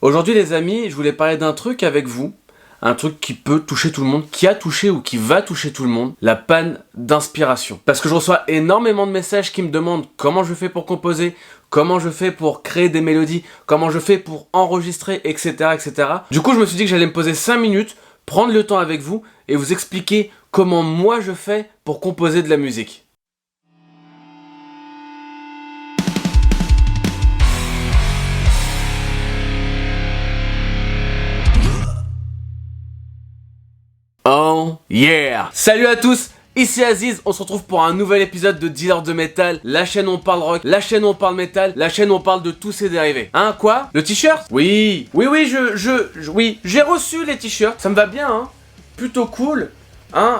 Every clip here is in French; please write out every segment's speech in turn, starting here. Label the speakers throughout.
Speaker 1: Aujourd'hui les amis, je voulais parler d'un truc avec vous, un truc qui peut toucher tout le monde, qui a touché ou qui va toucher tout le monde, la panne d'inspiration. Parce que je reçois énormément de messages qui me demandent comment je fais pour composer, comment je fais pour créer des mélodies, comment je fais pour enregistrer, etc. etc. Du coup je me suis dit que j'allais me poser 5 minutes, prendre le temps avec vous et vous expliquer comment moi je fais pour composer de la musique. Oh yeah! Salut à tous, ici Aziz, on se retrouve pour un nouvel épisode de Dealer de Métal, la chaîne où on parle rock, la chaîne où on parle métal, la chaîne où on parle de tous ses dérivés. Hein, quoi? Le t-shirt? Oui, oui, j'ai reçu les t-shirts, ça me va bien, hein. Plutôt cool, hein,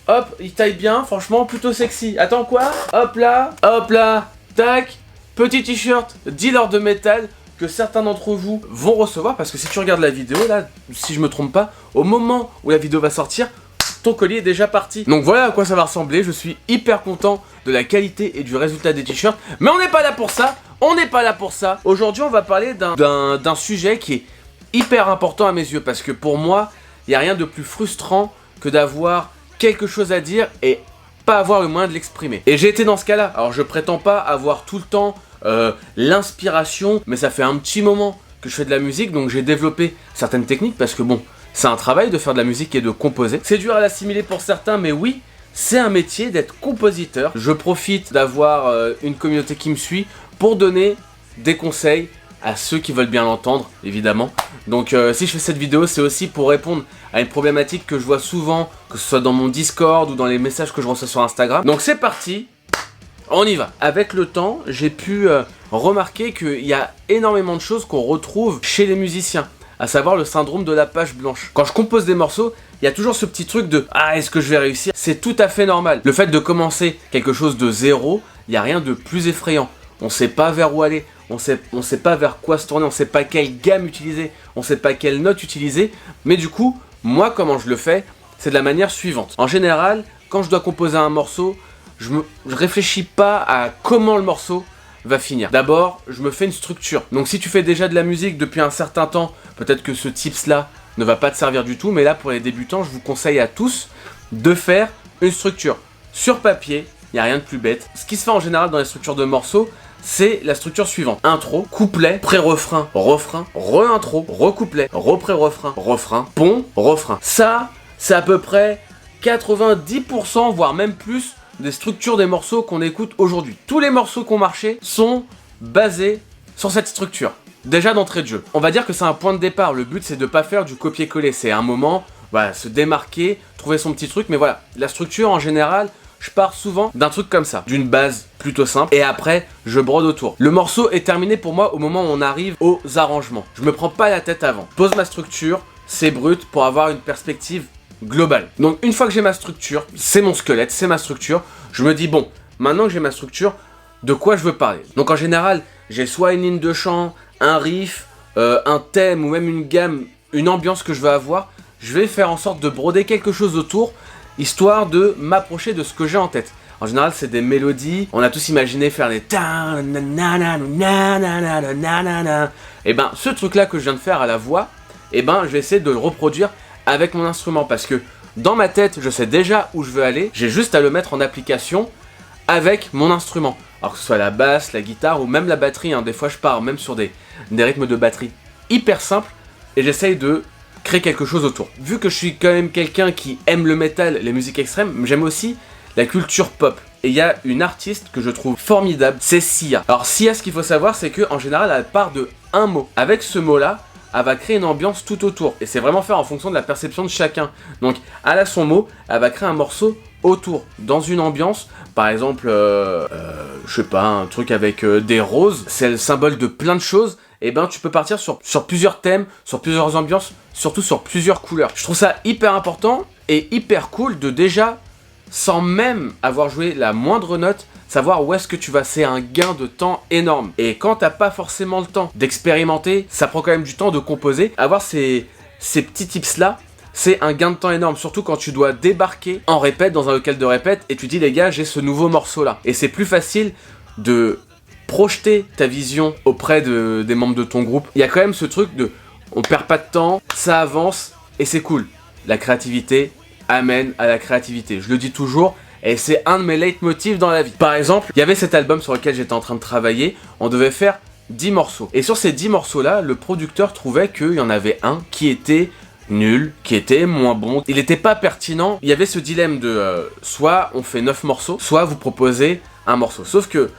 Speaker 1: hop, il taille bien, franchement, plutôt sexy. Attends, quoi? Hop là, tac, petit t-shirt Dealer de Métal, que certains d'entre vous vont recevoir, parce que si tu regardes la vidéo, là, si je me trompe pas, au moment où la vidéo va sortir, ton colis est déjà parti. Donc voilà à quoi ça va ressembler, je suis hyper content de la qualité et du résultat des t-shirts, mais on n'est pas là pour ça, Aujourd'hui, on va parler d'un sujet qui est hyper important à mes yeux, parce que pour moi, il n'y a rien de plus frustrant que d'avoir quelque chose à dire et pas avoir le moyen de l'exprimer. Et j'ai été dans ce cas-là, alors je prétends pas avoir tout le temps l'inspiration, mais ça fait un petit moment que je fais de la musique, donc j'ai développé certaines techniques, parce que bon, c'est un travail de faire de la musique et de composer. C'est dur à l'assimiler pour certains, mais oui, c'est un métier d'être compositeur. Je profite d'avoir une communauté qui me suit pour donner des conseils à ceux qui veulent bien l'entendre, évidemment. Donc si je fais cette vidéo, c'est aussi pour répondre à une problématique que je vois souvent, que ce soit dans mon Discord ou dans les messages que je reçois sur Instagram. Donc c'est parti, on y va. Avec le temps, j'ai pu remarquer qu'il y a énormément de choses qu'on retrouve chez les musiciens, à savoir le syndrome de la page blanche. Quand je compose des morceaux, il y a toujours ce petit truc de « Ah, est-ce que je vais réussir ?» C'est tout à fait normal. Le fait de commencer quelque chose de zéro, il n'y a rien de plus effrayant. On ne sait pas vers où aller, on sait pas vers quoi se tourner, on ne sait pas quelle gamme utiliser, on ne sait pas quelle note utiliser. Mais du coup, moi, comment je le fais, c'est de la manière suivante. En général, quand je dois composer un morceau, je réfléchis pas à comment le morceau va finir. D'abord, je me fais une structure. Donc si tu fais déjà de la musique depuis un certain temps, peut-être que ce tips-là ne va pas te servir du tout, mais là, pour les débutants, je vous conseille à tous de faire une structure. Sur papier, il n'y a rien de plus bête. Ce qui se fait en général dans les structures de morceaux, c'est la structure suivante. Intro, couplet, pré-refrain, refrain, re-intro, recouplet, re-pré-refrain, refrain, pont, refrain. Ça, c'est à peu près 90%, voire même plus, des structures des morceaux qu'on écoute aujourd'hui. Tous les morceaux qui ont marché sont basés sur cette structure. Déjà d'entrée de jeu. On va dire que c'est un point de départ. Le but, c'est de pas faire du copier-coller. C'est un moment, voilà, se démarquer, trouver son petit truc. Mais voilà, la structure en général, je pars souvent d'un truc comme ça, d'une base plutôt simple, et après, je brode autour. Le morceau est terminé pour moi au moment où on arrive aux arrangements. Je me prends pas la tête avant. Pose ma structure, c'est brut pour avoir une perspective globale. Donc une fois que j'ai ma structure, c'est mon squelette, c'est ma structure, je me dis bon, maintenant que j'ai ma structure, de quoi je veux parler? Donc en général, j'ai soit une ligne de chant, un riff, un thème ou même une gamme, une ambiance que je veux avoir. Je vais faire en sorte de broder quelque chose autour, histoire de m'approcher de ce que j'ai en tête. En général, c'est des mélodies, on a tous imaginé faire des et ben ce truc là que je viens de faire à la voix, et ben je vais essayer de le reproduire avec mon instrument, parce que dans ma tête, je sais déjà où je veux aller, j'ai juste à le mettre en application avec mon instrument. Alors que ce soit la basse, la guitare ou même la batterie, hein. Des fois je pars même sur des rythmes de batterie hyper simples et j'essaye de créer quelque chose autour. Vu que je suis quand même quelqu'un qui aime le métal, les musiques extrêmes, j'aime aussi la culture pop. Et il y a une artiste que je trouve formidable, c'est Sia. Alors Sia, ce qu'il faut savoir, c'est qu'en général, elle part de un mot. Avec ce mot-là, elle va créer une ambiance tout autour. Et c'est vraiment faire en fonction de la perception de chacun. Donc, elle a son mot, elle va créer un morceau autour, dans une ambiance. Par exemple, je sais pas, un truc avec des roses, c'est le symbole de plein de choses. Et ben, tu peux partir sur plusieurs thèmes, sur plusieurs ambiances, surtout sur plusieurs couleurs. Je trouve ça hyper important et hyper cool de déjà, sans même avoir joué la moindre note, savoir où est-ce que tu vas. C'est un gain de temps énorme. Et quand t'as pas forcément le temps d'expérimenter, ça prend quand même du temps de composer. Avoir ces petits tips là, c'est un gain de temps énorme. Surtout quand tu dois débarquer en répète dans un local de répète et tu dis les gars, j'ai ce nouveau morceau là. Et c'est plus facile de projeter ta vision auprès des membres de ton groupe. Il y a quand même ce truc de on perd pas de temps, ça avance et c'est cool. La créativité amène à la créativité. Je le dis toujours et c'est un de mes leitmotifs dans la vie. Par exemple, il y avait cet album sur lequel j'étais en train de travailler, on devait faire 10 morceaux. Et sur ces 10 morceaux-là, le producteur trouvait qu'il y en avait un qui était nul, qui était moins bon. Il n'était pas pertinent. Il y avait ce dilemme de soit on fait 9 morceaux, soit vous proposez un morceau. Sauf que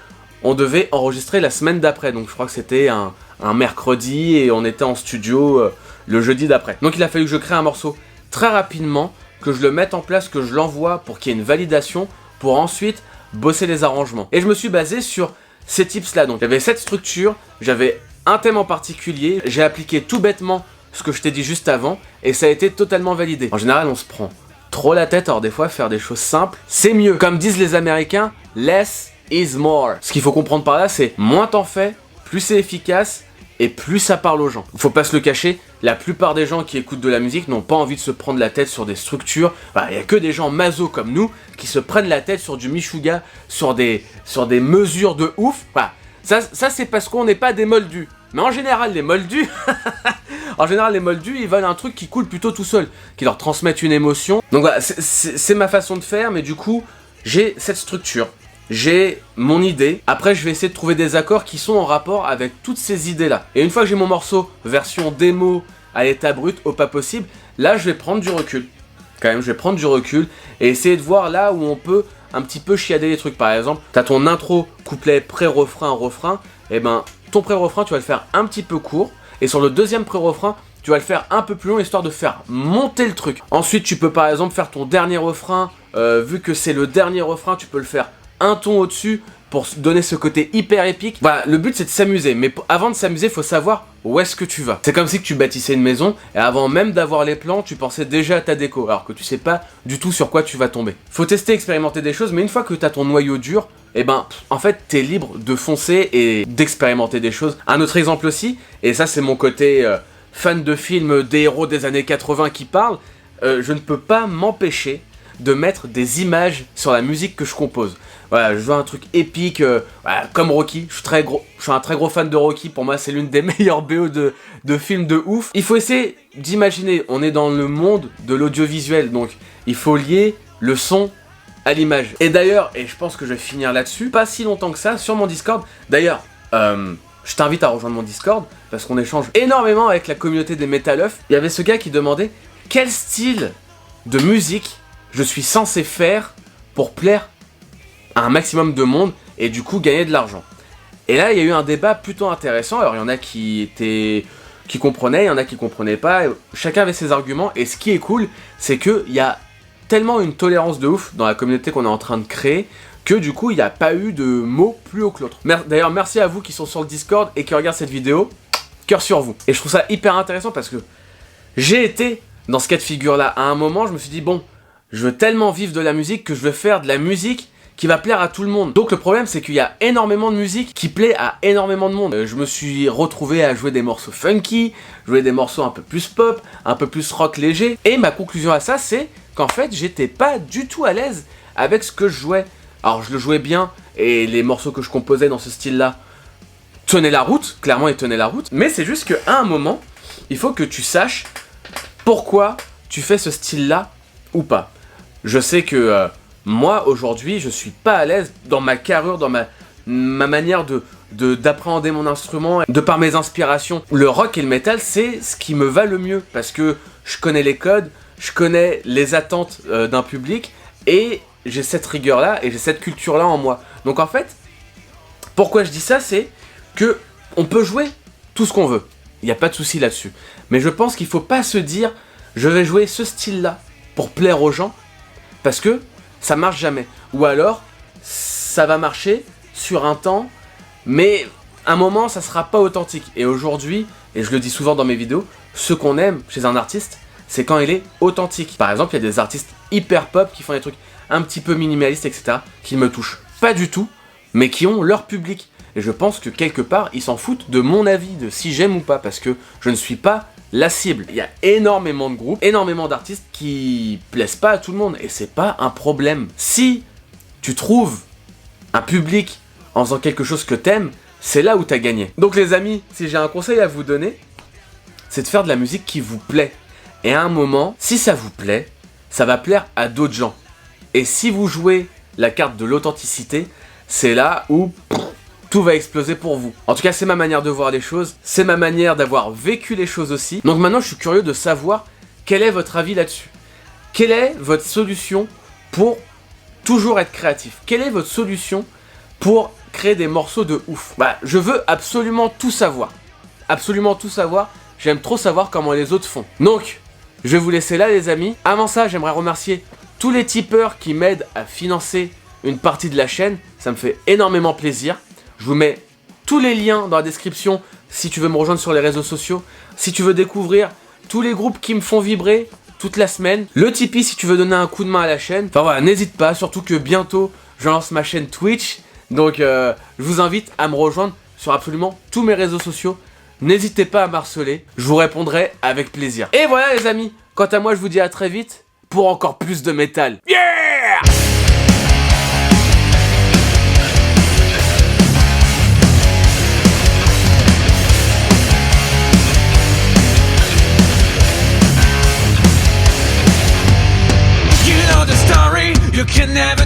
Speaker 1: on devait enregistrer la semaine d'après. Donc je crois que c'était un mercredi et on était en studio le jeudi d'après. Donc il a fallu que je crée un morceau très rapidement, que je le mette en place, que je l'envoie pour qu'il y ait une validation, pour ensuite bosser les arrangements. Et je me suis basé sur ces tips là. Donc j'avais cette structure, j'avais un thème en particulier, j'ai appliqué tout bêtement ce que je t'ai dit juste avant et ça a été totalement validé. En général on se prend trop la tête, alors des fois faire des choses simples c'est mieux. Comme disent les Américains, less is more. Ce qu'il faut comprendre par là, c'est moins t'en fais, plus c'est efficace et plus ça parle aux gens. Faut pas se le cacher, la plupart des gens qui écoutent de la musique n'ont pas envie de se prendre la tête sur des structures. Il y a que des gens maso comme nous qui se prennent la tête sur du Meshuggah, sur des mesures de ouf. Ça c'est parce qu'on n'est pas des moldus. Mais en général, les moldus, ils veulent un truc qui coule plutôt tout seul, qui leur transmette une émotion. Donc voilà, c'est ma façon de faire, mais du coup, j'ai cette structure. J'ai mon idée, après je vais essayer de trouver des accords qui sont en rapport avec toutes ces idées là. Et une fois que j'ai mon morceau version démo à l'état brut au pas possible, là je vais prendre du recul. Quand même, je vais prendre du recul et essayer de voir là où on peut un petit peu chiader les trucs. Par exemple, t'as ton intro, couplet, pré-refrain, refrain, et ben ton pré-refrain tu vas le faire un petit peu court et sur le deuxième pré-refrain tu vas le faire un peu plus long histoire de faire monter le truc. Ensuite tu peux par exemple faire ton dernier refrain, vu que c'est le dernier refrain tu peux le faire un ton au-dessus pour donner ce côté hyper épique. Voilà, le but c'est de s'amuser, mais avant de s'amuser, il faut savoir où est-ce que tu vas. C'est comme si tu bâtissais une maison, et avant même d'avoir les plans, tu pensais déjà à ta déco, alors que tu sais pas du tout sur quoi tu vas tomber. Faut tester, expérimenter des choses, mais une fois que tu as ton noyau dur, et ben, en fait, t'es libre de foncer et d'expérimenter des choses. Un autre exemple aussi, et ça c'est mon côté fan de films des héros des années 80 qui parlent, je ne peux pas m'empêcher de mettre des images sur la musique que je compose. Voilà, je veux un truc épique, comme Rocky. Je suis un très gros fan de Rocky. Pour moi, c'est l'une des meilleures BO de films de ouf. Il faut essayer d'imaginer, on est dans le monde de l'audiovisuel, donc il faut lier le son à l'image. Et d'ailleurs, et je pense que je vais finir là-dessus, pas si longtemps que ça, sur mon Discord. D'ailleurs, je t'invite à rejoindre mon Discord, parce qu'on échange énormément avec la communauté des Metaluf. Il y avait ce gars qui demandait quel style de musique je suis censé faire pour plaire à un maximum de monde et du coup gagner de l'argent. Et là il y a eu un débat plutôt intéressant. Alors il y en a qui comprenaient, il y en a qui comprenaient pas, chacun avait ses arguments. Et ce qui est cool, c'est qu'il y a tellement une tolérance de ouf dans la communauté qu'on est en train de créer que du coup il n'y a pas eu de mots plus haut que l'autre. D'ailleurs merci à vous qui sont sur le Discord et qui regardent cette vidéo, cœur sur vous. Et je trouve ça hyper intéressant parce que j'ai été dans ce cas de figure là. À un moment je me suis dit bon, je veux tellement vivre de la musique que je veux faire de la musique qui va plaire à tout le monde. Donc le problème c'est qu'il y a énormément de musique qui plaît à énormément de monde. Je me suis retrouvé à jouer des morceaux funky, jouer des morceaux un peu plus pop, un peu plus rock léger. Et ma conclusion à ça c'est qu'en fait j'étais pas du tout à l'aise avec ce que je jouais. Alors je le jouais bien et les morceaux que je composais dans ce style là tenaient la route, clairement ils tenaient la route. Mais c'est juste qu'à un moment, il faut que tu saches pourquoi tu fais ce style là ou pas. Je sais que moi aujourd'hui je suis pas à l'aise dans ma carrure, dans ma manière d'appréhender mon instrument, de par mes inspirations. Le rock et le metal c'est ce qui me va le mieux parce que je connais les codes, je connais les attentes d'un public et j'ai cette rigueur là et j'ai cette culture là en moi. Donc en fait, pourquoi je dis ça, c'est que on peut jouer tout ce qu'on veut, il n'y a pas de souci là-dessus. Mais je pense qu'il faut pas se dire je vais jouer ce style là pour plaire aux gens parce que ça marche jamais. Ou alors, ça va marcher sur un temps, mais à un moment, ça sera pas authentique. Et aujourd'hui, et je le dis souvent dans mes vidéos, ce qu'on aime chez un artiste, c'est quand il est authentique. Par exemple, il y a des artistes hyper pop qui font des trucs un petit peu minimalistes, etc., qui me touchent pas du tout, mais qui ont leur public. Et je pense que quelque part, ils s'en foutent de mon avis, de si j'aime ou pas, parce que je ne suis pas la cible. Il y a énormément de groupes, énormément d'artistes qui plaisent pas à tout le monde et c'est pas un problème. Si tu trouves un public en faisant quelque chose que t'aimes, c'est là où t'as gagné. Donc les amis, si j'ai un conseil à vous donner, c'est de faire de la musique qui vous plaît. Et à un moment, si ça vous plaît, ça va plaire à d'autres gens. Et si vous jouez la carte de l'authenticité, c'est là où tout va exploser pour vous. En tout cas, c'est ma manière de voir les choses, c'est ma manière d'avoir vécu les choses aussi. Donc maintenant, je suis curieux de savoir quel est votre avis là-dessus. Quelle est votre solution pour toujours être créatif? Quelle est votre solution pour créer des morceaux de ouf? Je veux absolument tout savoir. Absolument tout savoir. J'aime trop savoir comment les autres font. Donc, je vais vous laisser là les amis. Avant ça, j'aimerais remercier tous les tipeurs qui m'aident à financer une partie de la chaîne. Ça me fait énormément plaisir. Je vous mets tous les liens dans la description si tu veux me rejoindre sur les réseaux sociaux. Si tu veux découvrir tous les groupes qui me font vibrer toute la semaine. Le Tipeee si tu veux donner un coup de main à la chaîne. Enfin voilà, n'hésite pas, surtout que bientôt je lance ma chaîne Twitch. Donc je vous invite à me rejoindre sur absolument tous mes réseaux sociaux. N'hésitez pas à m'harceler, je vous répondrai avec plaisir. Et voilà les amis, quant à moi je vous dis à très vite pour encore plus de métal. Yeah!
Speaker 2: You know the story, you can never